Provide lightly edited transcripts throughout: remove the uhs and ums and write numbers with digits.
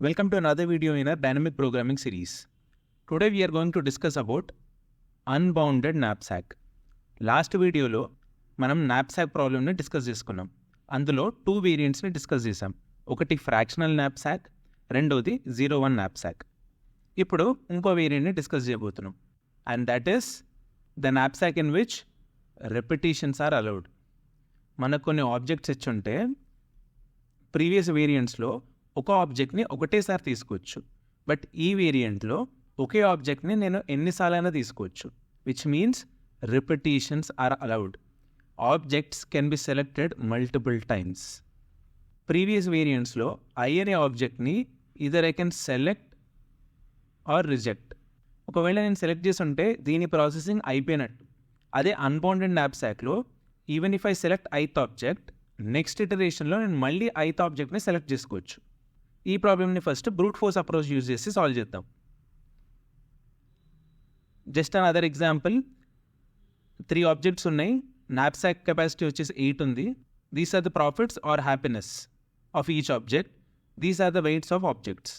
Welcome to another video in our dynamic programming series. Today we are going to discuss about unbounded knapsack. Last వీడియోలో మనం knapsack ప్రాబ్లమ్ని discuss చేసుకున్నాం. అందులో 2 వేరియంట్స్ని discuss చేసాం. ఒకటి fractional knapsack, రెండోది 0-1 knapsack. ఇప్పుడు ఇంకో వేరియంట్ని డిస్కస్ చేయబోతున్నాం. And that is the knapsack in which repetitions are allowed. మనకు కొన్ని ఆబ్జెక్ట్స్ ఇచ్చుంటే ప్రీవియస్ వేరియంట్స్లో ఒక ఆబ్జెక్ట్ని ఒకటేసారి తీసుకోవచ్చు. బట్ ఈ వేరియంట్లో ఒకే ఆబ్జెక్ట్ని నేను ఎన్నిసార్లైనా తీసుకోవచ్చు. Which means repetitions are allowed. Objects can be selected multiple times. Previous వేరియంట్స్లో ఐ అనే ఆబ్జెక్ట్ని either I can select or reject. ఒకవేళ నేను సెలెక్ట్ చేసి ఉంటే దీని ప్రాసెసింగ్ అయిపోయినట్టు. అదే అన్బౌండెడ్ knapsackలో even if I select ith object, next ఇటరేషన్లో నేను మళ్ళీ ఐత్ ఆబ్జెక్ట్ని సెలెక్ట్ చేసుకోవచ్చు. ఈ ప్రాబ్లమ్ని first brute force approach use చేసి సాల్వ్ చేద్దాం. Just another example, 3 objects ఉన్నాయి. knapsack కెపాసిటీ వచ్చేసి 8 ఉంది. These are the profits are happiness of each object. These are the weights of objects.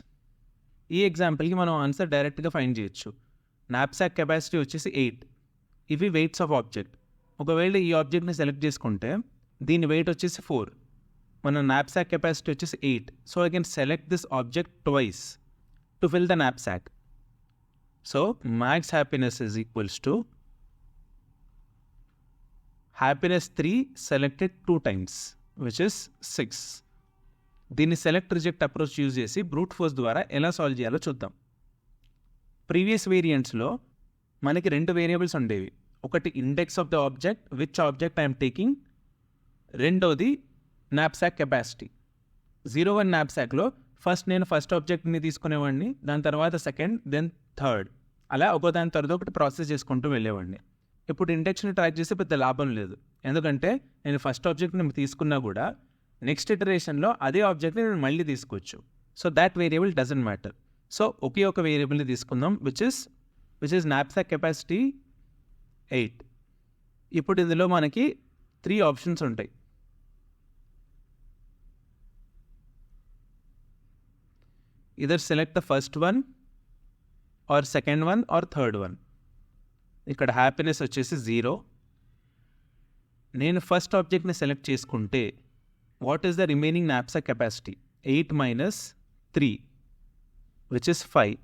ఈ ఎగ్జాంపుల్కి మనం ఆన్సర్ డైరెక్ట్గా ఫైండ్ చేయొచ్చు. knapsack కెపాసిటీ వచ్చేసి 8. ఇవి వెయిట్స్ ఆఫ్ ఆబ్జెక్ట్. ఒకవేళ ఈ ఆబ్జెక్ట్ని సెలెక్ట్ చేసుకుంటే దీని వెయిట్ వచ్చేసి 4. మన knapsack కెపాసిటీ వచ్చేసి 8. So I can select this object twice to fill the knapsack. So max happiness is equals to happiness 3 selected 2 times which is 6. దీన్ని సెలెక్ట్ రిజెక్ట్ అప్రోచ్ యూజ్ చేసి brute force ద్వారా ఎలా solve చేయాలో చూద్దాం. Previous వేరియంట్స్లో మనకి 2 variables ఉండేవి. ఒకటి index of the object, which object I'm taking. రెండోది knapsack కెపాసిటీ. 0-1 knapsackలో ఫస్ట్ నేను ఫస్ట్ ఆబ్జెక్ట్ని తీసుకునేవాడిని, దాని తర్వాత సెకండ్, దెన్ థర్డ్, అలా ఒకదాని తర్వాత ఒకటి ప్రాసెస్ చేసుకుంటూ వెళ్ళేవాడిని. ఇప్పుడు ఇండెక్స్ని ట్రాక్ చేస్తే పెద్ద లాభం లేదు. ఎందుకంటే నేను ఫస్ట్ ఆబ్జెక్ట్ని తీసుకున్నా కూడా నెక్స్ట్ ఇటరేషన్లో అదే ఆబ్జెక్ట్ని నేను మళ్ళీ తీసుకోవచ్చు. So that variable doesn't matter. So ఒకే ఒక వేరియబుల్ని తీసుకుందాం విచ్ ఇస్ knapsack కెపాసిటీ 8. ఇప్పుడు ఇందులో మనకి 3 ఆప్షన్స్ ఉంటాయి. Either select the first one or second one or third one. ఇక్కడ హ్యాపీనెస్ వచ్చేసి 0. నేను ఫస్ట్ ఆబ్జెక్ట్ని సెలెక్ట్ చేసుకుంటే what is the remaining knapsack capacity? 8 minus 3 which is 5.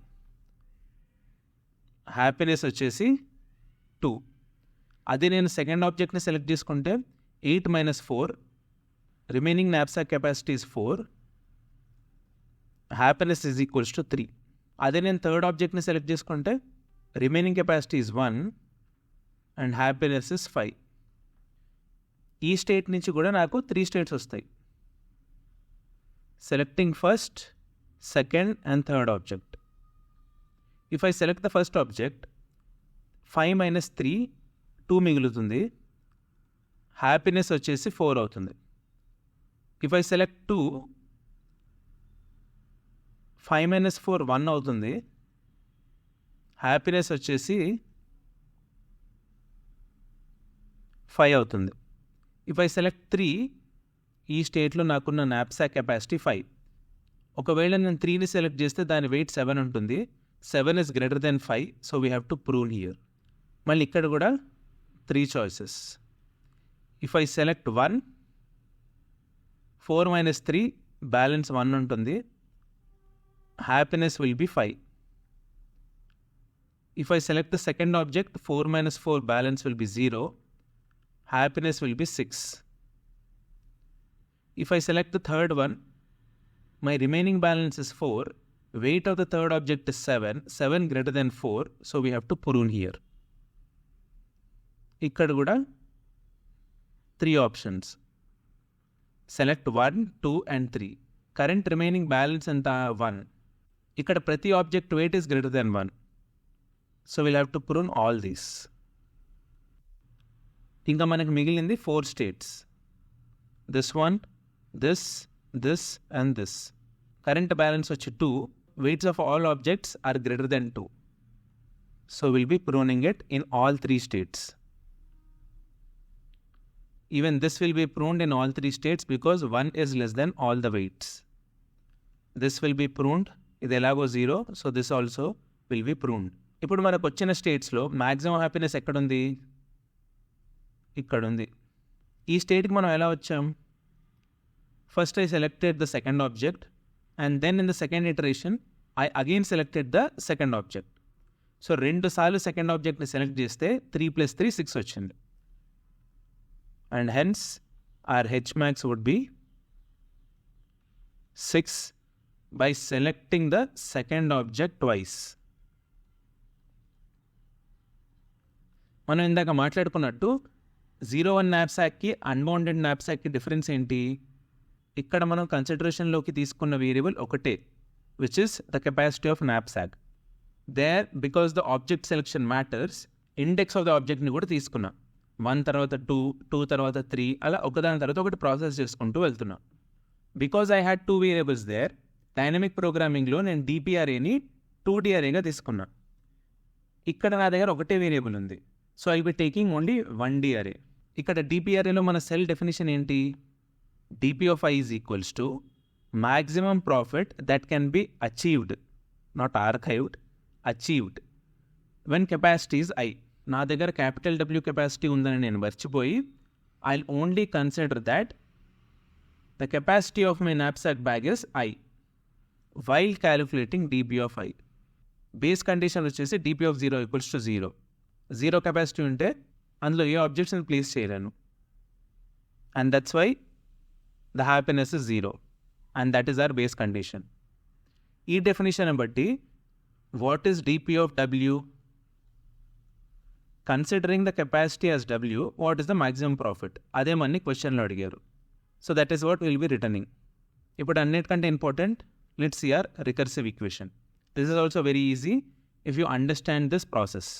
Happiness వచ్చేసి 2. అదే నేను సెకండ్ ఆబ్జెక్ట్ని సెలెక్ట్ చేసుకుంటే 8 minus 4, remaining knapsack capacity is 4. Happiness is equals to 3. అదే నేను థర్డ్ ఆబ్జెక్ట్ని సెలెక్ట్ చేసుకుంటే remaining capacity is 1 and happiness is 5. ఈ state నుంచి కూడా నాకు 3 స్టేట్స్ వస్తాయి. Selecting first, second and third object. If I select the first object, 5 minus 3 2 మిగులుతుంది. Happiness వచ్చేసి 4 అవుతుంది. ఇఫ్ ఐ సెలెక్ట్ 2, 5 minus 4 1 అవుతుంది. హ్యాపీనెస్ వచ్చేసి 5 అవుతుంది. ఇఫ్ ఐ సెలెక్ట్ 3, ఈ స్టేట్లో నాకున్న knapsack కెపాసిటీ 5. ఒకవేళ నేను 3ని సెలెక్ట్ చేస్తే దాని వెయిట్ 7 ఉంటుంది. 7 is greater than 5, so we have to prove here. మళ్ళీ ఇక్కడ కూడా 3 choices. If I select 1, 4 minus 3 balance 1 ఉంటుంది. Happiness will be 5. If I select the second object, 4 minus 4 balance will be 0. Happiness will be 6. If I select the third one, my remaining balance is 4. Weight of the third object is 7. 7 greater than 4. So we have to prune here. ఇక్కడ కూడా 3 options. Select 1, 2 and 3. Current remaining balance ఎంత 1. ఇక్కడ ప్రతి object weight is greater than 1. So we'll have to prune all these. ఇంకా మనకు మిగిలింది 4 states. This one, this and this. Current balance వచ్చి 2. Weights of all objects are greater than 2. So will be pruning it in all 3 states. Even this will be pruned in all 3 states because 1 is less than all the weights. This will be pruned, ఇది ఎలాగో 0, so this also will be pruned. ఇప్పుడు మనకు వచ్చిన స్టేట్స్లో maximum happiness ఎక్కడుంది? ఇక్కడుంది. ఈ స్టేట్కి మనం ఎలా వచ్చాం? First I selected the second object and then in the second iteration I again selected the second object. So 2 సార్లు సెకండ్ ఆబ్జెక్ట్ని సెలెక్ట్ చేస్తే 3 + 3 6 వచ్చింది. And hence our H max would be 6 by selecting the second object twice. మనం ఇందాక మాట్లాడుకున్నట్టు 01 knapsackకి unbounded knapsackకి difference ఏంటి? ఇక్కడ మనం కన్సిడరేషన్లోకి తీసుకున్న variable ఒకటే, which is the capacity of knapsack. There because the object selection matters, index of the ఆబ్జెక్ట్ని కూడా తీసుకున్నాం. 1 తర్వాత 2, 2 తర్వాత 3, అలా ఒకదాని తర్వాత ఒకటి ప్రాసెస్ చేసుకుంటూ వెళ్తున్నాం. Because I had 2 variables there, dynamic ప్రోగ్రామింగ్లో నేను DPRAని 2DRAగా తీసుకున్నా. ఇక్కడ నా దగ్గర ఒకటే వేరియబుల్ ఉంది, so I be taking only 1 DRA. ఇక్కడ DPRAలో మన సెల్ డెఫినేషన్ ఏంటి? DP of I is equals to maximum profit that can be achieved, not archived, achieved when capacity is I. నా దగ్గర క్యాపిటల్ W కెపాసిటీ ఉందని నేను మర్చిపోయి I'll only consider that the capacity of my knapsack bag is I while calculating DP of I. Base condition వచ్చేసి DP of 0 equals to 0. 0 capacity ఉంటే అందులో ఏ ఆబ్జెక్ట్స్ని place చేయలేను, and that's why the happiness is 0, and that is our base condition. ఈ definition బట్టి what is DP of W? Considering the capacity as W, what is the maximum profit? అదే మనని క్వశ్చన్లో అడిగారు. So that is what will be returning. ఇప్పుడు అన్నిటికంటే important, let's see our recursive equation. This is also very easy if you understand this process.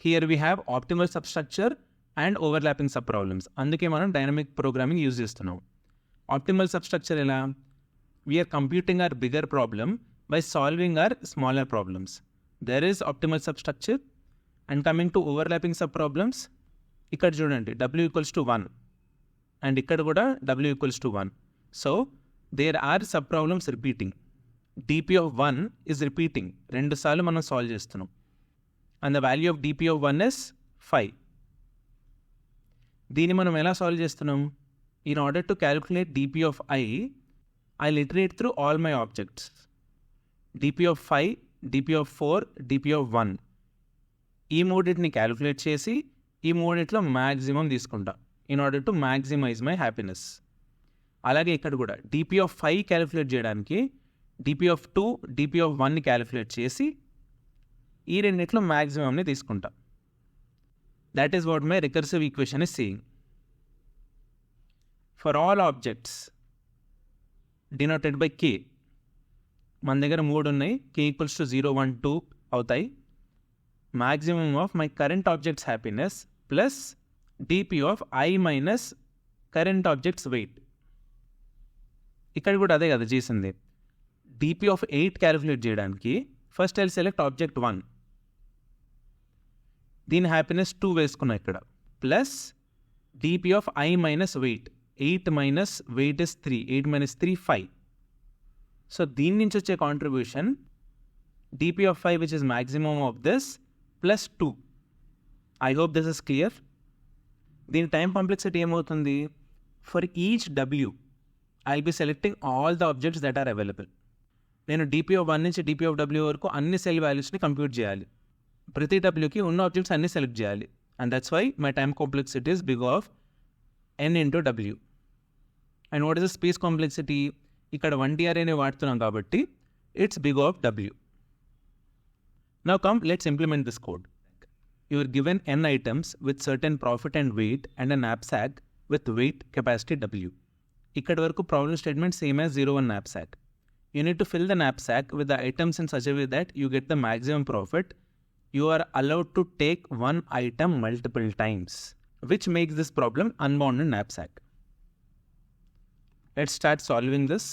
Here we have optimal substructure and overlapping sub problems. అందుకే మనం dynamic programming use చేస్తున్నాం. Optimal substructure ఎలా? We're computing our bigger problem by solving our smaller problems. There is optimal substructure. And coming to overlapping sub problems, ఇక్కడ చూడండి W equals to 1 and ఇక్కడ కూడా W equals to 1. So there are sub problems repeating. DP of 1 is repeating, 2 సార్లు మనం solve చేస్తున్నాం. And the value of DP of 1 is 5. దీన్ని మనం ఎలా సాల్వ్ చేస్తున్నాం? In order to calculate DP of I, I'll iterate through all my objects. DP of 5, DP of 4, DP of 1. ఈ మూడింటిని calculate చేసి ఈ మూడింటిలో మ్యాక్సిమం తీసుకుంటా in order to maximise my happiness. అలాగే ఇక్కడ కూడా DP of 5 క్యాలిక్యులేట్ చేయడానికి DP of 2, DP of 1ని క్యాలిక్యులేట్ చేసి ఈ రెండింటిలో మ్యాక్సిమంని తీసుకుంటా. That is what my recursive equation is saying. For all objects denoted by K, మన దగ్గర 3 ఉన్నాయి. K equals to 0, 1, 2 అవుతాయి. Maximum of my current object's happiness plus DP of I minus current object's weight. ఇక్కడ కూడా అదే కదా చేసింది. DP of 8 calculate చేయడానికి ఫస్ట్ I'll select object 1. దీని హ్యాపీనెస్ 2 వేసుకున్నా ఇక్కడ, plus DP of I minus weight. 8 minus weight is 3. 8 minus 3, 5. So దీని నుంచి వచ్చే contribution DP of 5 which is maximum of this plus 2. I hope this is clear. దీని time complexity ఏమవుతుంది? For each W I'll be selecting all the objects that are available. నేను DP of 1 నుంచి DP of W వరకు అన్ని cell వాల్యూస్ని compute చేయాలి. ప్రతి Wకి ఉన్న ఆబ్జెక్ట్స్ అన్ని సెలెక్ట్ చేయాలి. And that's why my time complexity is big of N into W. And what is the space complexity? ఇక్కడ 1 DRAని వాడుతున్నాం కాబట్టి it's big of W. Now come let's implement this code. You are given N items with certain profit and weight and a knapsack with weight capacity W. ఇక్కడ వరకు problem statement same as 01 knapsack. You need to fill the knapsack with the items in such a way that you get the maximum profit. You are allowed to take one item multiple times, which makes this problem unbounded knapsack. Let's start solving this.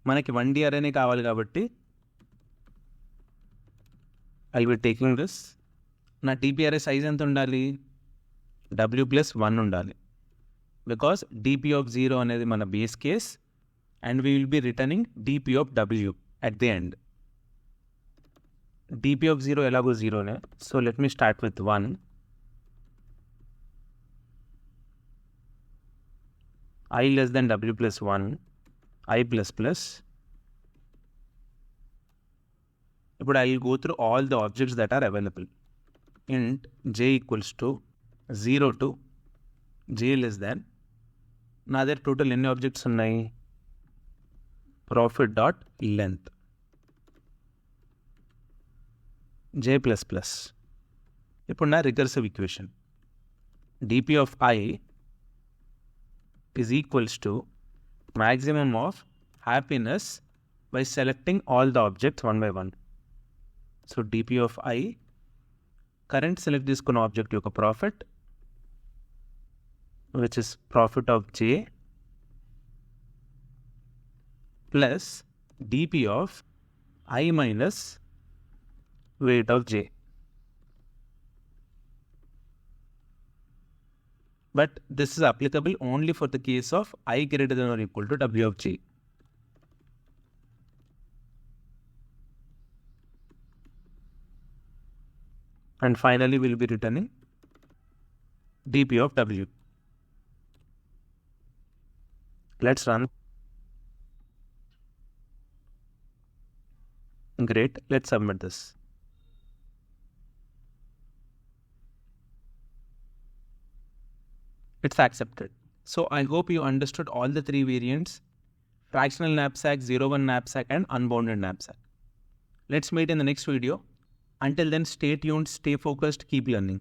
మనకి 1 DRAనే కావాలి కాబట్టి I'll be taking this. నా DPRA size ఎంత ఉండాలి? W plus 1 ఉండాలి. because dp of 0 అనేది మన base case and we will be returning dp of w at the end. dp of 0 ఎలాగో 0నే, so let me start with 1. I less than w plus 1, I plus plus. But I will go through all the objects that are available. Int j equals to 0 to j less than. Now there total any objects ఉన్నాయి? Profit dot length j plus plus. ఇప్పుడు నా recursive equation dp of I is equals to maximum of happiness by selecting all the objects one by one. So dp of I current select తీసుకున్న object యొక్క profit, which is profit of j plus dp of I minus weight of j. But this is applicable only for the case of I greater than or equal to w of j. And finally, we will be returning dp of w. Let's run. Great. Let's submit this. It's accepted. So I hope you understood all the three variants: fractional knapsack, 0-1 knapsack, and unbounded knapsack. Let's meet in the next video. Until then, stay tuned, stay focused, keep learning.